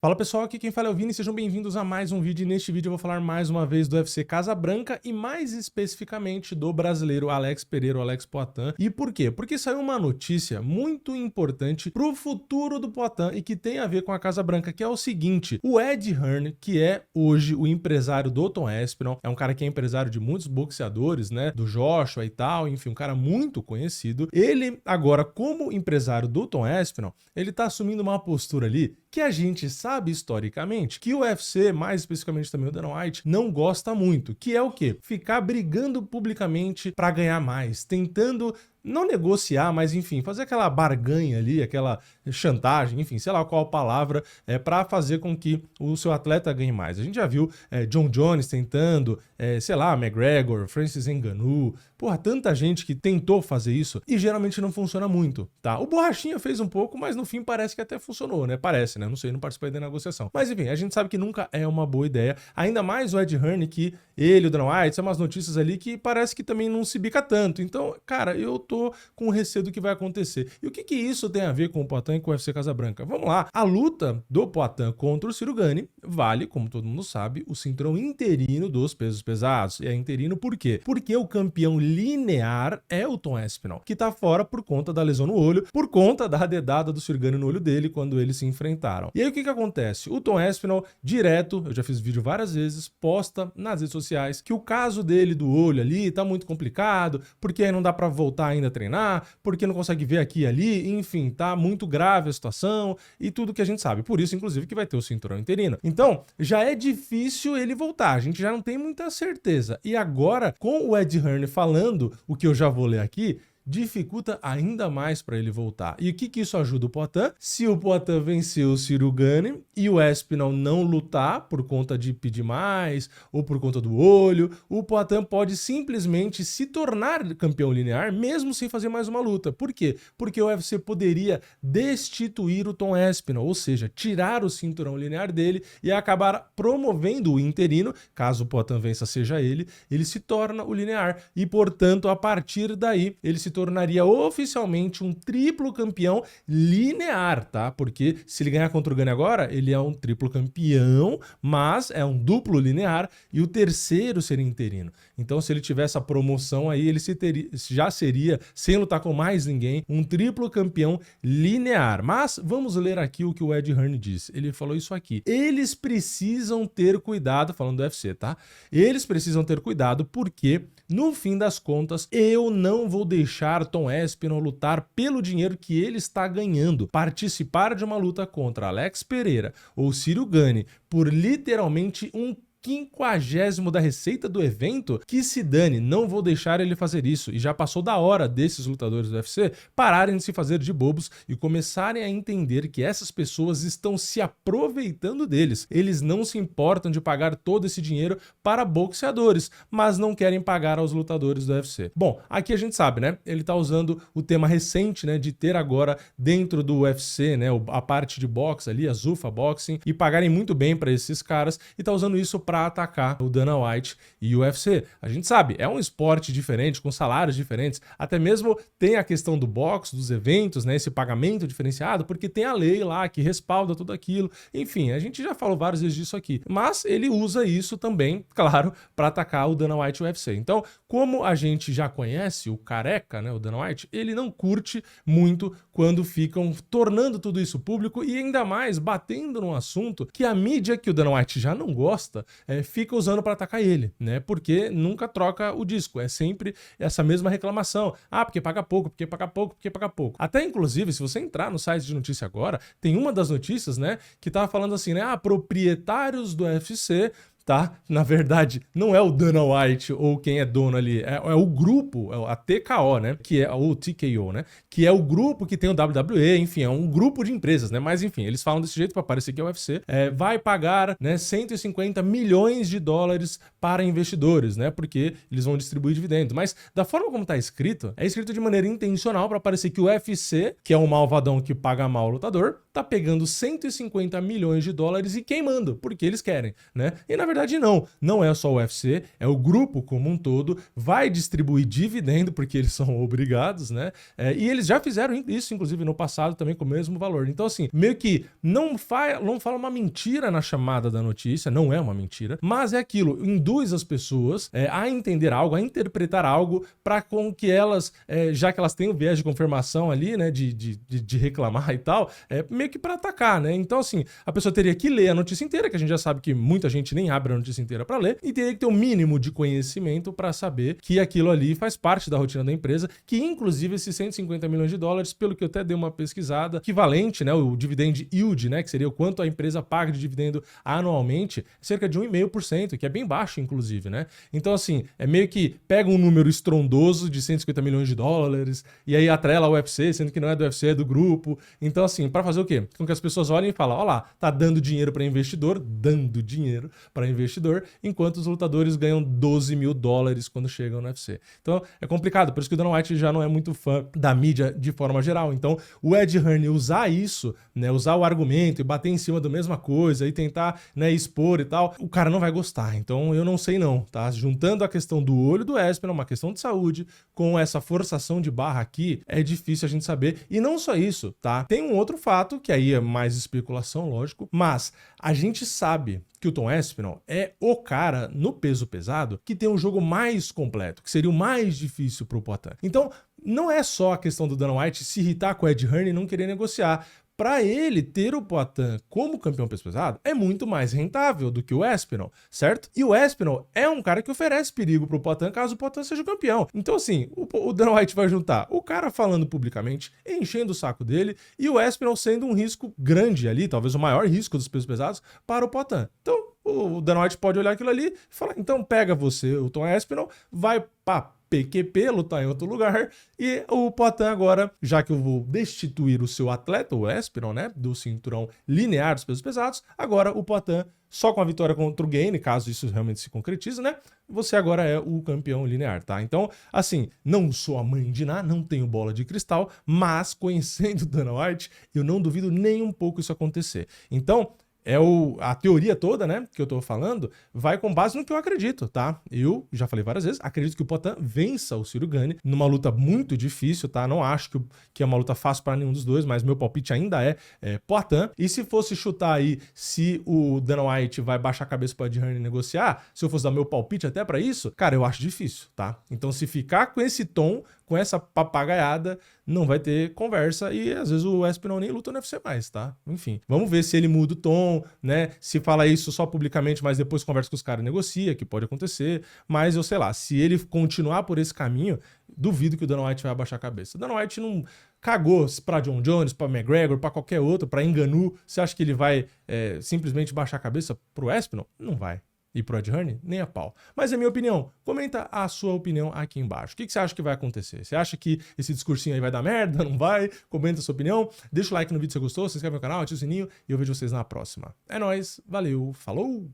Fala pessoal, aqui quem fala é o Vini, sejam bem-vindos a mais um vídeo. E neste vídeo eu vou falar mais uma vez do UFC Casabranca e mais especificamente do brasileiro Alex Pereira, o Alex Poatan. E por quê? Porque saiu uma notícia muito importante pro futuro do Poatan e que tem a ver com a Casabranca, que é o seguinte: o Ed Hearn, que é hoje o empresário do Tom Aspinall, é um cara que é empresário de muitos boxeadores, né, do Joshua e tal, enfim, um cara muito conhecido. Ele agora, como empresário do Tom Aspinall, ele tá assumindo uma postura ali que a gente sabe historicamente que o UFC, mais especificamente também o Dana White, não gosta muito, que é o quê? Ficar brigando publicamente para ganhar mais, tentando não negociar, mas enfim, fazer aquela barganha ali, aquela chantagem, enfim, sei lá qual palavra, para fazer com que o seu atleta ganhe mais. A gente já viu John Jones tentando, sei lá, McGregor, Francis Ngannou, porra, tanta gente que tentou fazer isso e geralmente não funciona muito, tá? O Borrachinha fez um pouco, mas no fim parece que até funcionou, né? Parece, né? Não sei, não participei da negociação. Mas enfim, a gente sabe que nunca é uma boa ideia, ainda mais o Ed Hearn, que ele, o Dana White, são umas notícias ali que parece que também não se bica tanto. Então, cara, eu tô com receio do que vai acontecer. E o que isso tem a ver com o Poatan e com o UFC Casabranca? Vamos lá. A luta do Poatan contra o Ciro Gane vale, como todo mundo sabe, o cinturão interino dos pesos pesados. E é interino por quê? Porque o campeão linear é o Tom Aspinall, que tá fora por conta da lesão no olho, por conta da dedada do Ciro Gane no olho dele quando eles se enfrentaram. E aí o que acontece? O Tom Aspinall, direto, eu já fiz vídeo várias vezes, posta nas redes sociais que o caso dele do olho ali tá muito complicado, porque aí não dá pra voltar ainda a treinar, porque não consegue ver aqui e ali, enfim, tá muito grave a situação e tudo que a gente sabe. Por isso, inclusive, que vai ter o cinturão interino. Então, já é difícil ele voltar, a gente já não tem muita certeza. E agora, com o Ed Hearn falando o que eu já vou ler aqui, dificulta ainda mais para ele voltar. E o que isso ajuda o Poatan? Se o Poatan vencer o Ciro Gane e o Aspinall não lutar por conta de pedir mais ou por conta do olho, o Poatan pode simplesmente se tornar campeão linear mesmo sem fazer mais uma luta. Por quê? Porque o UFC poderia destituir o Tom Aspinall, ou seja, tirar o cinturão linear dele e acabar promovendo o interino, caso o Poatan vença seja ele se torna o linear e, portanto, a partir daí ele se tornaria oficialmente um triplo campeão linear, tá? Porque se ele ganhar contra o Gane agora, ele é um triplo campeão, mas é um duplo linear e o terceiro seria interino. Então, se ele tiver essa promoção aí, ele já seria, sem lutar com mais ninguém, um triplo campeão linear. Mas vamos ler aqui o que o Ed Hearn disse. Ele falou isso aqui: eles precisam ter cuidado, falando do UFC, tá? Eles precisam ter cuidado porque, no fim das contas, eu não vou deixar Tom Aspinall lutar pelo dinheiro que ele está ganhando. Participar de uma luta contra Alex Pereira ou Ciro Gane por literalmente um 50º da receita do evento, que se dane, não vou deixar ele fazer isso. E já passou da hora desses lutadores do UFC pararem de se fazer de bobos e começarem a entender que essas pessoas estão se aproveitando deles. Eles não se importam de pagar todo esse dinheiro para boxeadores, mas não querem pagar aos lutadores do UFC. Bom, aqui a gente sabe, né? Ele tá usando o tema recente, né, de ter agora dentro do UFC, né, a parte de boxe ali, a Zuffa Boxing, e pagarem muito bem para esses caras, e tá usando isso para atacar o Dana White e o UFC. A gente sabe, é um esporte diferente, com salários diferentes, até mesmo tem a questão do boxe, dos eventos, né, esse pagamento diferenciado, porque tem a lei lá que respalda tudo aquilo. Enfim, a gente já falou várias vezes disso aqui, mas ele usa isso também, claro, para atacar o Dana White e o UFC. Então, como a gente já conhece o careca, né, o Dana White, ele não curte muito quando ficam tornando tudo isso público e ainda mais batendo num assunto que a mídia, que o Dana White já não gosta, fica usando para atacar ele, né? Porque nunca troca o disco, é sempre essa mesma reclamação. Ah, porque paga pouco, porque paga pouco, porque paga pouco. Até inclusive, se você entrar no site de notícia agora, tem uma das notícias, né, que tava falando assim, né? Ah, proprietários do UFC, tá? Na verdade, não é o Dana White ou quem é dono ali, é o grupo, a TKO, né? Que é o TKO, né? Que é o grupo que tem o WWE, enfim, é um grupo de empresas, né? Mas enfim, eles falam desse jeito para parecer que é o UFC. Vai pagar, né, 150 milhões de dólares para investidores, né? Porque eles vão distribuir dividendos. Mas da forma como tá escrito, é escrito de maneira intencional para parecer que o UFC, que é um malvadão que paga mal o lutador, tá pegando 150 milhões de dólares e queimando, porque eles querem, né? E na verdade não é só o UFC, é o grupo como um todo, vai distribuir dividendo, porque eles são obrigados, né? E eles já fizeram isso, inclusive, no passado também com o mesmo valor. Então, assim, meio que não fala uma mentira na chamada da notícia, não é uma mentira, mas é aquilo, induz as pessoas a entender algo, a interpretar algo, para com que elas, já que elas têm o viés de confirmação ali, né, de reclamar e tal, meio que para atacar, né? Então, assim, a pessoa teria que ler a notícia inteira, que a gente já sabe que muita gente nem abre a notícia inteira para ler, e teria que ter o mínimo de conhecimento para saber que aquilo ali faz parte da rotina da empresa, que inclusive esses 150 milhões de dólares, pelo que eu até dei uma pesquisada, equivalente, né, o dividend yield, né, que seria o quanto a empresa paga de dividendo anualmente, cerca de 1,5%, que é bem baixo, inclusive, né? Então, assim, é meio que pega um número estrondoso de 150 milhões de dólares e aí atrela ao UFC, sendo que não é do UFC, é do grupo. Então, assim, para fazer o quê? Com que as pessoas olhem e falem, ó lá, tá dando dinheiro para investidor, enquanto os lutadores ganham 12 mil dólares quando chegam no UFC. Então, é complicado, por isso que o Dana White já não é muito fã da mídia de forma geral. Então, o Ed Hearn usar isso, né, usar o argumento e bater em cima da mesma coisa e tentar, né, expor e tal, o cara não vai gostar. Então, eu não sei não, tá? Juntando a questão do olho do Aspinall, uma questão de saúde, com essa forçação de barra aqui, é difícil a gente saber. E não só isso, tá? Tem um outro fato, que aí é mais especulação, lógico, mas a gente sabe que o Tom Aspinall é o cara no peso pesado que tem um jogo mais completo, que seria o mais difícil pro Poatan. Então, não é só a questão do Dana White se irritar com o Ed Hearn e não querer negociar. Para ele ter o Poatan como campeão peso pesado é muito mais rentável do que o Aspinall, certo? E o Aspinall é um cara que oferece perigo pro Poatan caso o Poatan seja campeão. Então, assim, o Dana White vai juntar o cara falando publicamente, enchendo o saco dele, e o Aspinall sendo um risco grande ali, talvez o maior risco dos pesos pesados, para o Poatan. Então, o Dana White pode olhar aquilo ali e falar, então pega você, o Tom Aspinall, vai pra PQP, lutar em outro lugar, e o Poatan agora, já que eu vou destituir o seu atleta, o Aspinall, né, do cinturão linear dos pesos pesados, agora o Poatan, só com a vitória contra o Gane, caso isso realmente se concretize, né, você agora é o campeão linear, tá? Então, assim, não sou a mãe de Ná, não tenho bola de cristal, mas conhecendo o Dana White, eu não duvido nem um pouco isso acontecer. Então, a teoria toda, né, que eu tô falando, vai com base no que eu acredito, tá? Eu já falei várias vezes, acredito que o Poatan vença o Ciryl Gane numa luta muito difícil, tá? Não acho que é uma luta fácil para nenhum dos dois, mas meu palpite ainda é Poatan. E se fosse chutar aí se o Dana White vai baixar a cabeça pro Ed Hearn e negociar, se eu fosse dar meu palpite até para isso, cara, eu acho difícil, tá? Então se ficar com esse tom, com essa papagaiada, não vai ter conversa e às vezes o Aspinall nem luta no UFC mais, tá? Enfim, vamos ver se ele muda o tom, né? Se fala isso só publicamente, mas depois conversa com os caras e negocia, que pode acontecer. Mas eu sei lá, se ele continuar por esse caminho, duvido que o Dana White vai abaixar a cabeça. O Dana White não cagou pra John Jones, pra McGregor, pra qualquer outro, pra Ngannou. Você acha que ele vai simplesmente baixar a cabeça pro Aspinall? Não vai. E pro Ed Hearn, nem a pau. Mas é minha opinião. Comenta a sua opinião aqui embaixo. O que você acha que vai acontecer? Você acha que esse discursinho aí vai dar merda? Não vai? Comenta a sua opinião. Deixa o like no vídeo se você gostou, se inscreve no canal, ativa o sininho e eu vejo vocês na próxima. É nóis, valeu, falou!